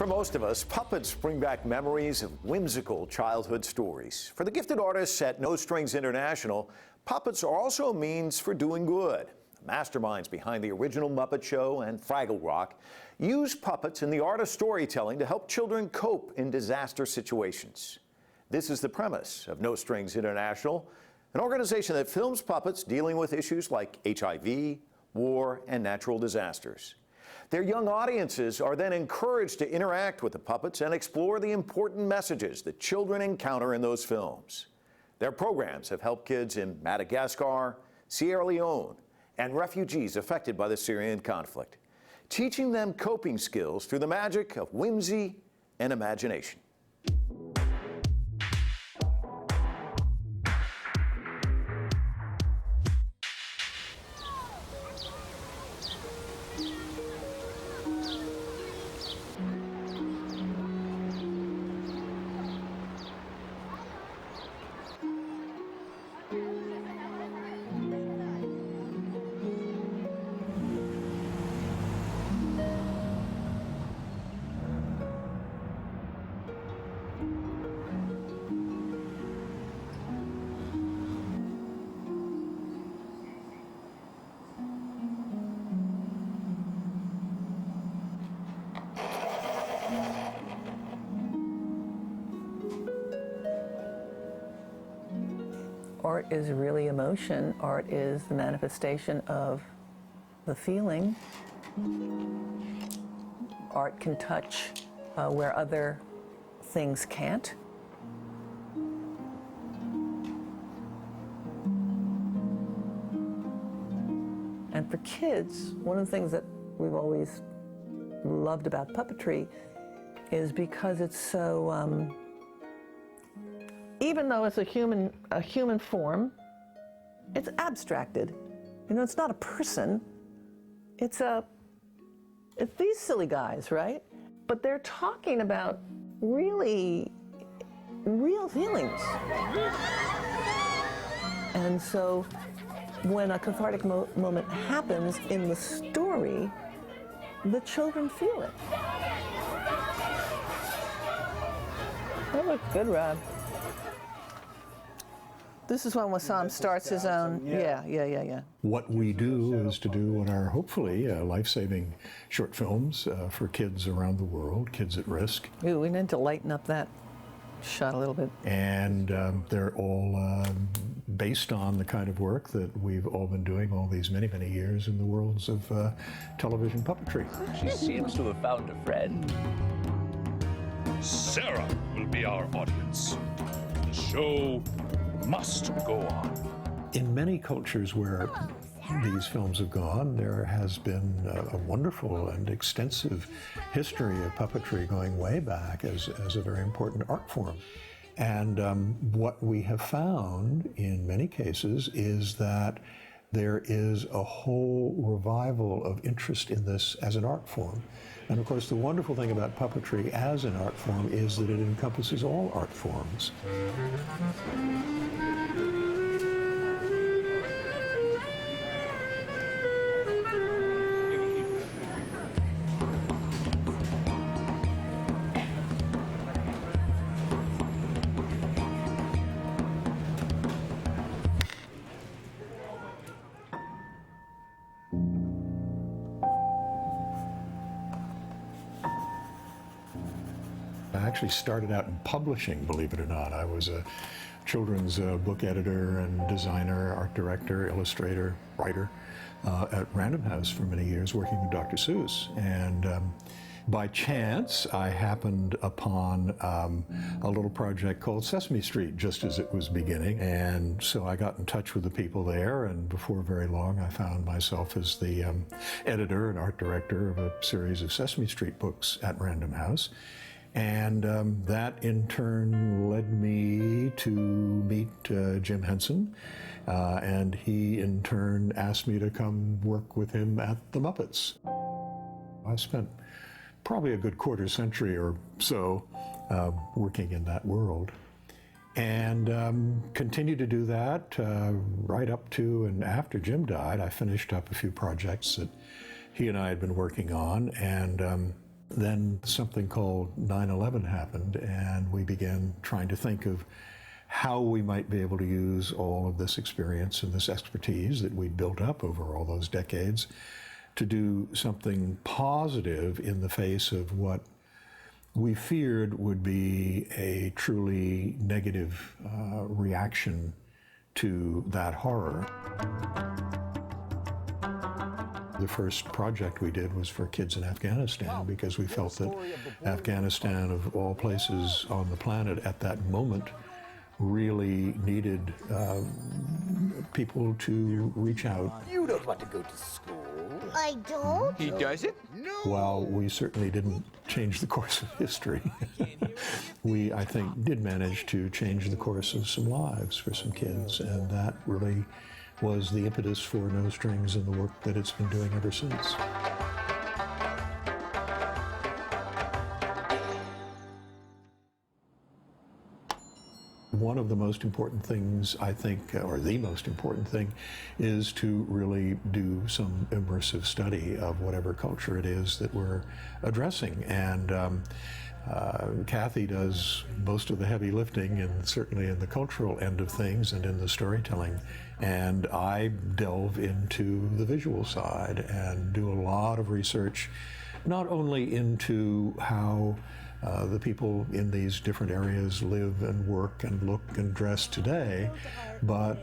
For most of us, puppets bring back memories of whimsical childhood stories. For the gifted artists at No Strings International, puppets are also a means for doing good. The masterminds behind the original Muppet Show and Fraggle Rock use puppets in the art of storytelling to help children cope in disaster situations. This is the premise of No Strings International, an organization that films puppets dealing with issues like HIV, war, and natural disasters. Their young audiences are then encouraged to interact with the puppets and explore the important messages that children encounter in those films. Their programs have helped kids in Madagascar, Sierra Leone, and refugees affected by the Syrian conflict, teaching them coping skills through the magic of whimsy and imagination. Art is really emotion. Art is the manifestation of the feeling. Art can touch where other things can't. And for kids, one of the things that we've always loved about puppetry is because it's so, even though it's a human form, it's abstracted. You know, it's not a person. It's these silly guys, right? But they're talking about really real feelings. And so when a cathartic moment happens in the story, the children feel it. That looked good, Rob. This is when Wassam starts his own, yeah. What we do is to do what are hopefully life-saving short films for kids around the world, kids at risk. Ooh, we need to lighten up that shot a little bit. And they're all based on the kind of work that we've all been doing all these many, many years in the worlds of television puppetry. She seems to have found a friend. Sarah will be our audience. The show must go on. In many cultures where these films have gone, there has been a wonderful and extensive history of puppetry going way back as a very important art form. And what we have found in many cases is that there is a whole revival of interest in this as an art form. And of course, the wonderful thing about puppetry as an art form is that it encompasses all art forms. I actually started out in publishing, believe it or not. I was a children's book editor and designer, art director, illustrator, writer at Random House for many years, working with Dr. Seuss. And by chance, I happened upon a little project called Sesame Street just as it was beginning. And so I got in touch with the people there, and before very long, I found myself as the editor and art director of a series of Sesame Street books at Random House. And that in turn led me to meet Jim Henson, and he in turn asked me to come work with him at the Muppets. I spent probably a good quarter century or so working in that world, and continued to do that right up to and after Jim died. I finished up a few projects that he and I had been working on, and Then something called 9/11 happened, and we began trying to think of how we might be able to use all of this experience and this expertise that we'd built up over all those decades to do something positive in the face of what we feared would be a truly negative reaction to that horror. The first project we did was for kids in Afghanistan because we felt that Afghanistan, of all places on the planet at that moment, really needed people to reach out. You don't want to go to school. I don't? He doesn't? No. While we certainly didn't change the course of history, we, I think, did manage to change the course of some lives for some kids, and that really was the impetus for No Strings and the work that it's been doing ever since. One of the most important things, I think, or the most important thing, is to really do some immersive study of whatever culture it is that we're addressing. And Kathy does most of the heavy lifting, and certainly in the cultural end of things and in the storytelling. And I delve into the visual side and do a lot of research, not only into how the people in these different areas live and work and look and dress today, but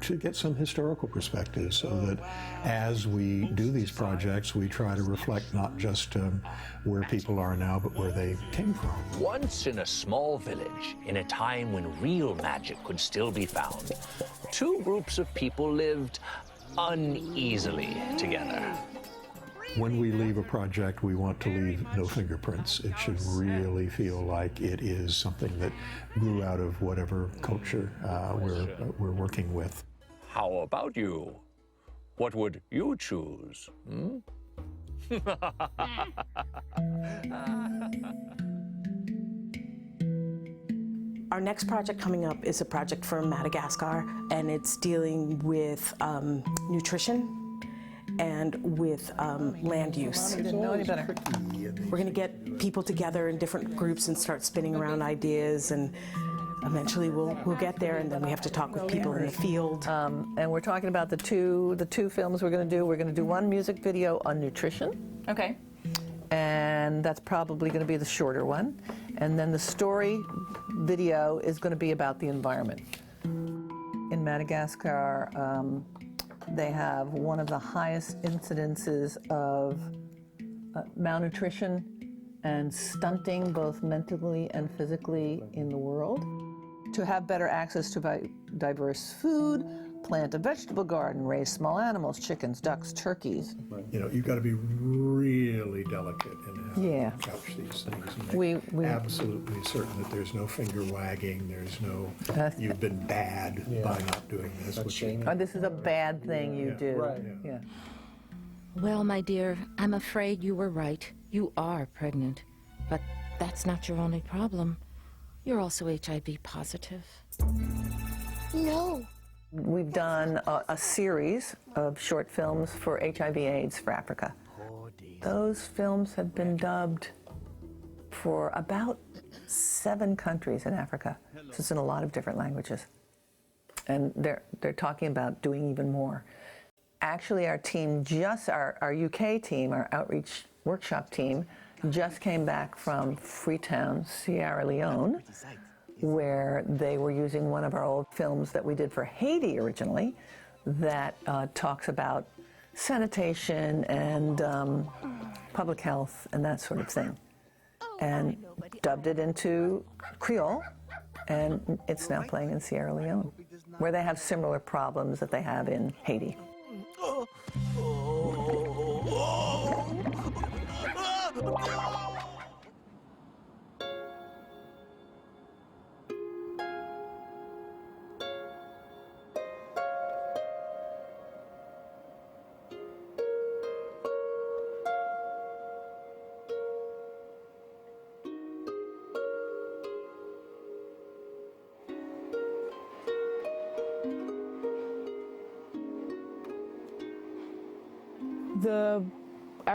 to get some historical perspective so that as we do these projects, we try to reflect not just where people are now, but where they came from. Once in a small village, in a time when real magic could still be found, two groups of people lived uneasily together. When we leave a project, we want to leave no fingerprints. It should really feel like it is something that grew out of whatever culture we're working with. How about you? What would you choose? Our next project coming up is a project from Madagascar, and it's dealing with nutrition and with land use. Didn't know any better. We're going to get people together in different groups and start spinning around ideas, and eventually we'll get there, and then we have to talk with people in the field. And we're talking about the two films we're going to do. We're going to do one music video on nutrition. Okay. And that's probably going to be the shorter one. And then the story video is going to be about the environment. In Madagascar, they have one of the highest incidences of malnutrition and stunting, both mentally and physically, in the world. To have better access to diverse food, plant a vegetable garden, raise small animals, chickens, ducks, turkeys. You know, you've got to be really delicate in how you couch these things. And We absolutely certain that there's no finger wagging, there's no, you've been bad by not doing this. This is a bad thing you do. Right. Yeah. Well, my dear, I'm afraid you were right. You are pregnant. But that's not your only problem. You're also HIV positive. No. We've done a series of short films for HIV/AIDS for Africa. Those films have been dubbed for about 7 countries in Africa. So it's in a lot of different languages. And they're talking about doing even more. Actually, our team, our UK team, our outreach workshop team, just came back from Freetown, Sierra Leone, where they were using one of our old films that we did for Haiti originally that talks about sanitation and public health and that sort of thing, and dubbed it into Creole, and it's now playing in Sierra Leone, where they have similar problems that they have in Haiti.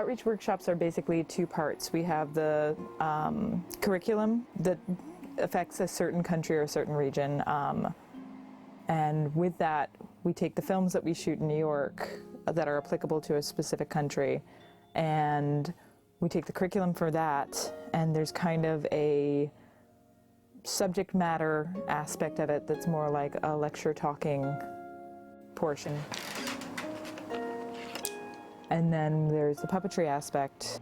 outreach workshops are basically two parts. We have the curriculum that affects a certain country or a certain region, and with that, we take the films that we shoot in New York that are applicable to a specific country, and we take the curriculum for that, and there's kind of a subject matter aspect of it that's more like a lecture talking portion. And then there's the puppetry aspect.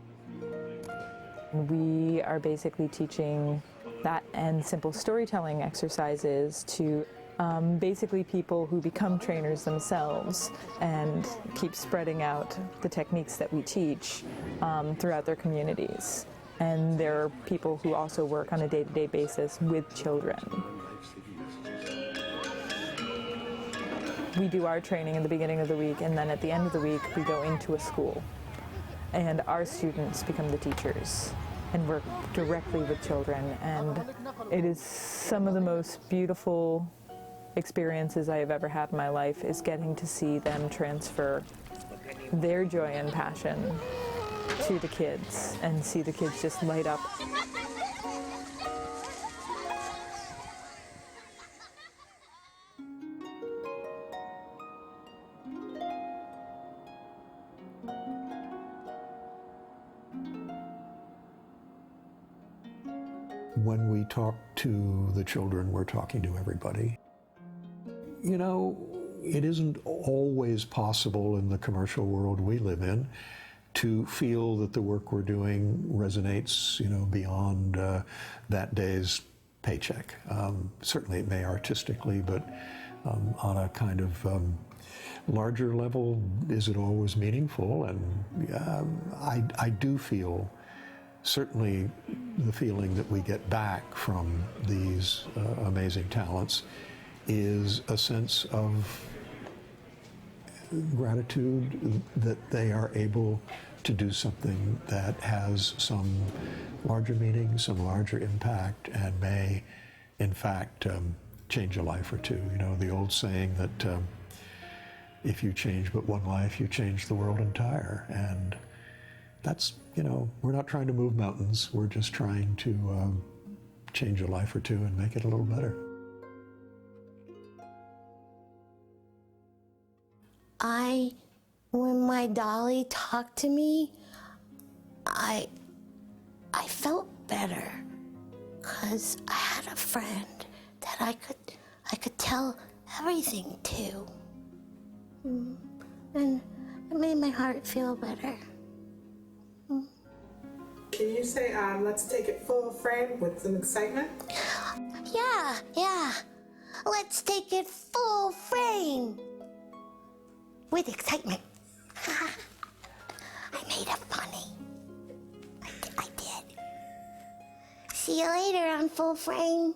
We are basically teaching that and simple storytelling exercises to basically people who become trainers themselves and keep spreading out the techniques that we teach throughout their communities. And there are people who also work on a day-to-day basis with children. We do our training in the beginning of the week, and then at the end of the week we go into a school. And our students become the teachers and work directly with children. And it is some of the most beautiful experiences I have ever had in my life, is getting to see them transfer their joy and passion to the kids and see the kids just light up. When we talk to the children, we're talking to everybody. You know, it isn't always possible in the commercial world we live in to feel that the work we're doing resonates, you know, beyond that day's paycheck. Certainly it may artistically, but on a kind of larger level, is it always meaningful? And I do feel, certainly the feeling that we get back from these amazing talents is a sense of gratitude that they are able to do something that has some larger meaning, some larger impact, and may, in fact, change a life or two. You know, the old saying that if you change but one life, you change the world entire. And that's, you know, we're not trying to move mountains. We're just trying to change a life or two and make it a little better. When my dolly talked to me, I felt better, because I had a friend that I could tell everything to. And it made my heart feel better. Can you say, let's take it full frame with some excitement? Yeah. Let's take it full frame with excitement. I made it funny. I did. See you later on Full Frame.